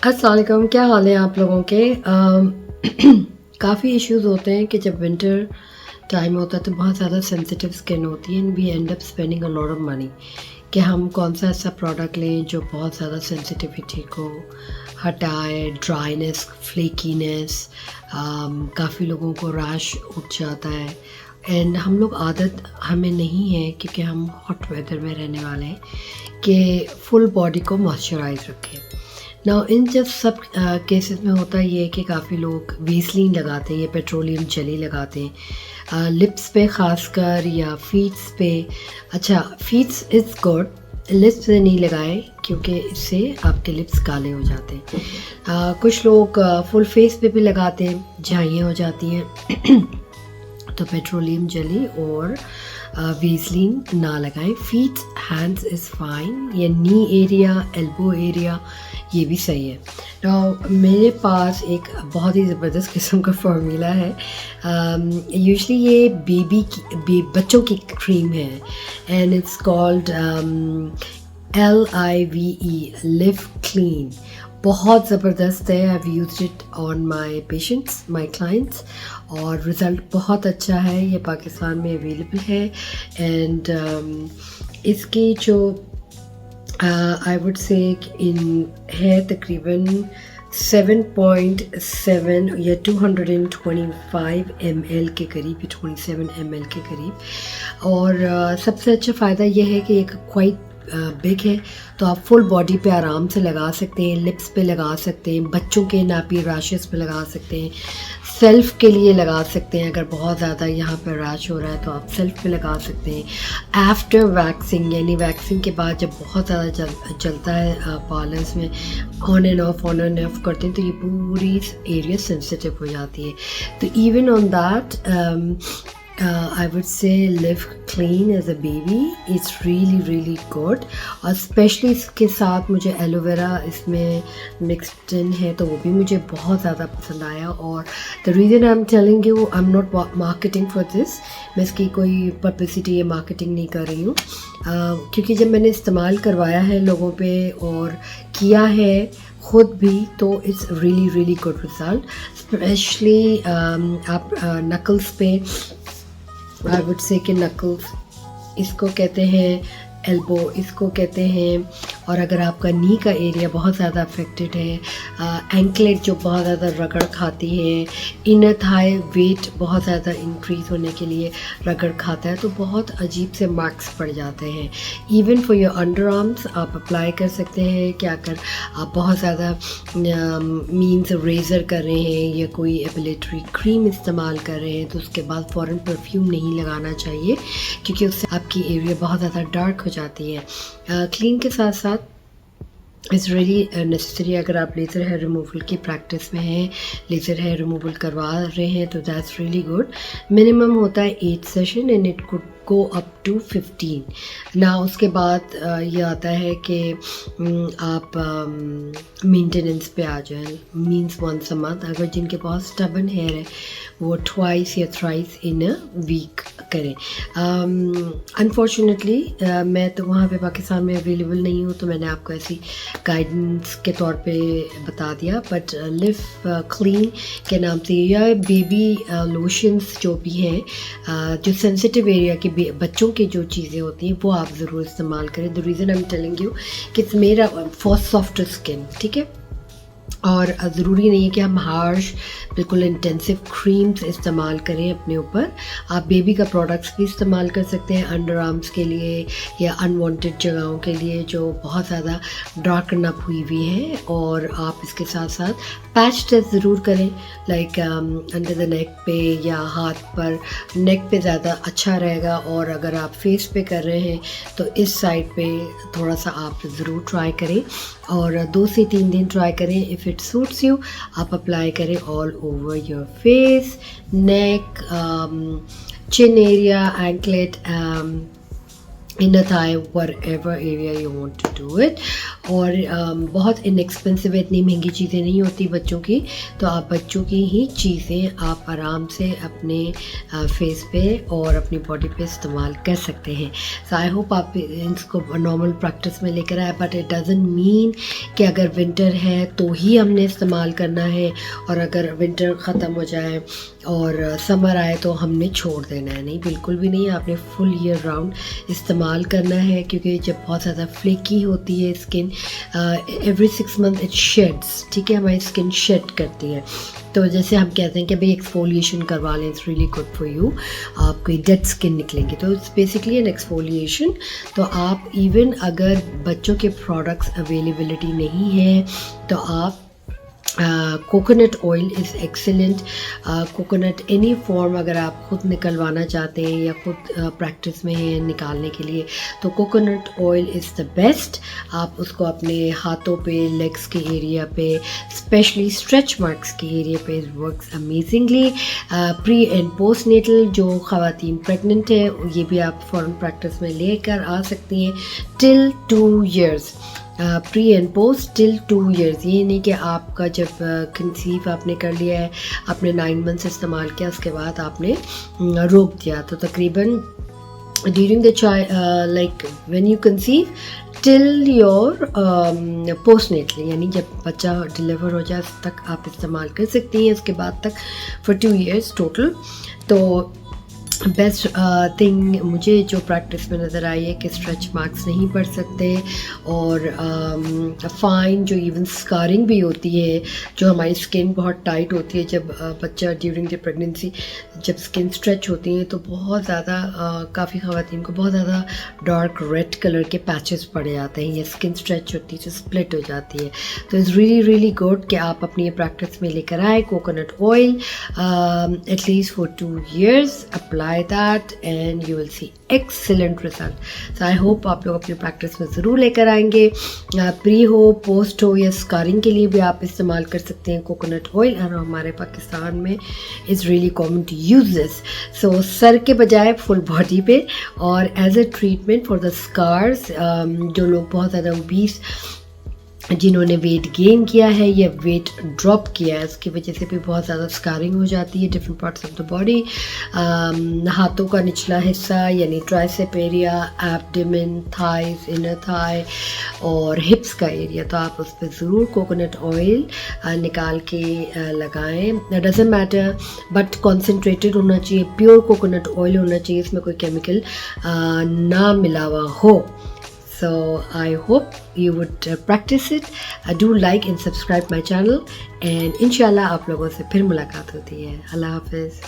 अस्सलाम वालेकुम, क्या हाल है आप लोगों के। काफ़ी इश्यूज होते हैं कि जब विंटर टाइम होता है तो बहुत ज़्यादा सेंसिटिव स्किन होती है and we end up spending a lot of money कि हम कौन सा ऐसा प्रोडक्ट लें जो बहुत ज़्यादा सेंसिटिविटी को हटाए, ड्राइनेस, फ्लेकीनेस, काफ़ी लोगों को रैश उठ जाता है एंड हम लोग आदत हमें नहीं है क्योंकि हम हॉट वेदर में रहने वाले हैं कि फुल बॉडी को मॉइस्चराइज रखें। ना इन जब सब केसेस में होता है ये कि काफ़ी लोग वेसलीन लगाते हैं, ये पेट्रोलियम जेली लगाते हैं लिप्स पे ख़ासकर या फीट्स पे। अच्छा, फीट्स इज़ गुड, लिप्स पे नहीं लगाएं क्योंकि इससे आपके लिप्स काले हो जाते हैं। कुछ लोग फुल फेस पे भी लगाते हैं, झाइयाँ हो जाती हैं तो पेट्रोलियम जेली और वेसलीन ना लगाएं। फीट हैंड्स इज़ फाइन, या नी एरिया, एल्बो एरिया ये भी सही है। तो मेरे पास एक बहुत ही ज़बरदस्त किस्म का फार्मूला है। यूजुअली ये बच्चों की क्रीम है and it's called LIVE, live clean. बहुत ज़बरदस्त है। I have used it on my patients, my clients, और रिज़ल्ट बहुत अच्छा है। ये पाकिस्तान में अवेलेबल है एंड इसकी जो आई वुड से इन है तकरीबन 7.7 या 225 ml के करीब, 27 ml के करीब। और सबसे अच्छा फ़ायदा यह है कि एक क्वाइट बिग है तो आप फुल बॉडी पे आराम से लगा सकते हैं, लिप्स पे लगा सकते हैं, बच्चों के नापी रैशेस पे लगा सकते हैं, सेल्फ के लिए लगा सकते हैं। अगर बहुत ज़्यादा यहाँ पर रैश हो रहा है तो आप सेल्फ पे लगा सकते हैं। आफ्टर वैक्सिंग, यानी वैक्सिंग के बाद जब बहुत ज़्यादा जलता है पार्लर्स में, ऑन एंड ऑफ करते हैं तो ये पूरी एरिया सेंसिटिव हो जाती है। तो even on that I would say live clean as a baby. It's really good, और स्पेशली इसके साथ मुझे एलोवेरा इसमें मिक्सड इन है तो वो भी मुझे बहुत ज़्यादा पसंद आया। और the reason I am telling you, I am not marketing for this, मैं इसकी कोई पब्लिसिटी या मार्केटिंग नहीं कर रही हूँ क्योंकि जब मैंने इस्तेमाल करवाया है लोगों पे और किया है खुद भी तो it's really good result. Specially आप नकल्स पे, आई वुड से कि नकल्स इसको कहते हैं, एल्बो इसको कहते हैं, और अगर आपका नी का एरिया बहुत ज़्यादा अफेक्टेड है, एंकलेट जो बहुत ज़्यादा रगड़ खाती है, इनर थाई वेट बहुत ज़्यादा इंक्रीज़ होने के लिए रगड़ खाता है तो बहुत अजीब से मार्क्स पड़ जाते हैं। Even for your under arms आप अप्लाई कर सकते हैं कि अगर आप बहुत ज़्यादा मीन्स रेज़र कर रहे हैं या कोई एपिलेटरी क्रीम इस्तेमाल कर रहे हैं तो उसके बाद फ़ौरन परफ्यूम नहीं लगाना चाहिए क्योंकि उससे आपकी एरिया बहुत ज़्यादा डार्क हो जाती है। क्लीन के साथ साथ इट्स रियली नेसेसरी, अगर आप लेज़र हेयर रिमूवल की प्रैक्टिस में हैं, लेज़र हेयर रिमूवल करवा रहे हैं तो दैट्स रियली गुड। मिनिमम होता है 8 session and it could go up to 15 ना। उसके बाद ये आता है कि आप मेंटेनेंस पे आ जाएं, मीन्स वंस अ मंथ। अगर जिनके बहुत स्टबन हेयर है वो ट्वाइस या थ्राइस इन अ वीक करें। अनफॉर्चुनेटली मैं तो वहाँ पे पाकिस्तान में अवेलेबल नहीं हूँ तो मैंने आपको ऐसी गाइडेंस के तौर पे बता दिया। बट लिव क्लीन के नाम से या बेबी लोशंस जो भी हैं, जो सेंसिटिव एरिया के बच्चों की जो चीज़ें होती हैं वो आप ज़रूर इस्तेमाल करें। The reason I am telling you कि इट्स मेरा फॉर सॉफ्ट स्किन, ठीक है। और ज़रूरी नहीं है कि हम हार्श बिल्कुल इंटेंसिव क्रीम्स इस्तेमाल करें अपने ऊपर। आप बेबी का प्रोडक्ट्स भी इस्तेमाल कर सकते हैं अंडर आर्म्स के लिए या अनवांटेड जगहों के लिए जो बहुत ज़्यादा डार्कन अप हुई हुई है। और आप इसके साथ साथ पैच टेस्ट ज़रूर करें, लाइक अंडर द नेक पे या हाथ पर। नेक पे ज़्यादा अच्छा रहेगा और अगर आप फेस पे कर रहे हैं तो इस साइड पे थोड़ा सा आप ज़रूर ट्राई करें और 2 से 3 दिन ट्राई करें। इफ़ इट सूट्स यू आप अप्लाई करें all over your face, neck, chin area, anklet, inner thigh whatever area you want to do it। और बहुत इनएक्सपेंसिव है, इतनी महंगी चीज़ें नहीं होती बच्चों की, तो आप बच्चों की ही चीज़ें आप आराम से अपने फेस पे और अपनी बॉडी पे इस्तेमाल कर सकते हैं। सो आई होप आप इसको नॉर्मल प्रैक्टिस में लेकर आए, बट इट डजंट मीन कि अगर विंटर है तो ही हमने इस्तेमाल करना है, और अगर विंटर ख़त्म हो जाए और समर आए तो हमने छोड़ देना है। नहीं, बिल्कुल भी नहीं, आपने फुल ईयर राउंड इस्तेमाल करना है, क्योंकि जब बहुत ज़्यादा फ्लेकी होती है skin, every 6 month it shades, ठीक है, हमारी स्किन शेड करती है। तो जैसे हम कहते हैं कि भाई एक्सफोलिएशन करवा लें, it's really good for you, आपकी डेड स्किन निकलेंगी, तो इट्स बेसिकली एन एक्सफोलिएशन। तो आप इवन अगर बच्चों के प्रोडक्ट्स अवेलेबिलिटी नहीं है तो आप coconut oil is excellent. Coconut any form अगर आप खुद निकलवाना चाहते हैं या खुद प्रैक्टिस में हैं निकालने के लिए, तो coconut oil is the best. आप उसको अपने हाथों पे, लेग्स के एरिया पे, स्पेशली स्ट्रेच मार्क्स के एरिया पे works amazingly. Pre and post natal, जो ख़वातीन प्रेगनेंट है, ये भी आप फ़ौरन प्रैक्टिस में लेकर आ सकती हैं till 2 years। Pre and post till 2 years। ये नहीं कि आपका जब कंसीव आपने कर लिया है, आपने 9 months इस्तेमाल किया, उसके बाद आपने रोक दिया, तो तकरीबन during the child like when you conceive till your post natal, यानी जब बच्चा डिलीवर हो जाए तक आप इस्तेमाल कर सकती हैं, उसके बाद तक फॉर 2 years टोटल। तो बेस्ट थिंग मुझे जो प्रैक्टिस में नज़र आई है कि स्ट्रेच मार्क्स नहीं पड़ सकते, और फाइन जो इवन स्कारिंग भी होती है, जो हमारी स्किन बहुत टाइट होती है जब बच्चा ड्यूरिंग द प्रेगनेंसी, जब स्किन स्ट्रेच होती है तो बहुत ज़्यादा काफ़ी ख़वातीन को बहुत ज़्यादा डार्क रेड कलर के पैचेस पड़ जाते हैं, या स्किन स्ट्रेच होती है जो स्प्लिट हो जाती है। तो इज़ रियली रियली गुड कि आप अपनी प्रैक्टिस में लेकर आए coconut oil at least for 2 years। Apply that and you will see excellent result। so I hope आप लोग अपनी प्रैक्टिस में ज़रूर लेकर आएंगे। प्री हो, पोस्ट हो या स्कारिंग के लिए भी आप इस्तेमाल कर सकते हैं कोकोनट ऑयल, और हमारे पाकिस्तान में is really common to use this. So सर के बजाय फुल बॉडी पे, और as a treatment for the scars, जो लोग बहुत ज़्यादा ओबीस, जिन्होंने वेट गेन किया है या वेट ड्रॉप किया है, उसकी वजह से भी बहुत ज़्यादा स्कारिंग हो जाती है different parts of the body. हाथों का निचला हिस्सा यानी tricep area, abdomen, thighs, inner thigh और हिप्स का एरिया, तो आप उस पर ज़रूर कोकोनट ऑयल निकाल के लगाएं। डजंट मैटर, बट कॉन्सेंट्रेटेड होना चाहिए, प्योर कोकोनट ऑयल होना चाहिए, इसमें कोई केमिकल ना मिला हुआ हो। So I hope you would practice it। Do like and subscribe my channel, and इंशाल्लाह आप लोगों से फिर मुलाकात होती है। अल्लाह हाफिज़।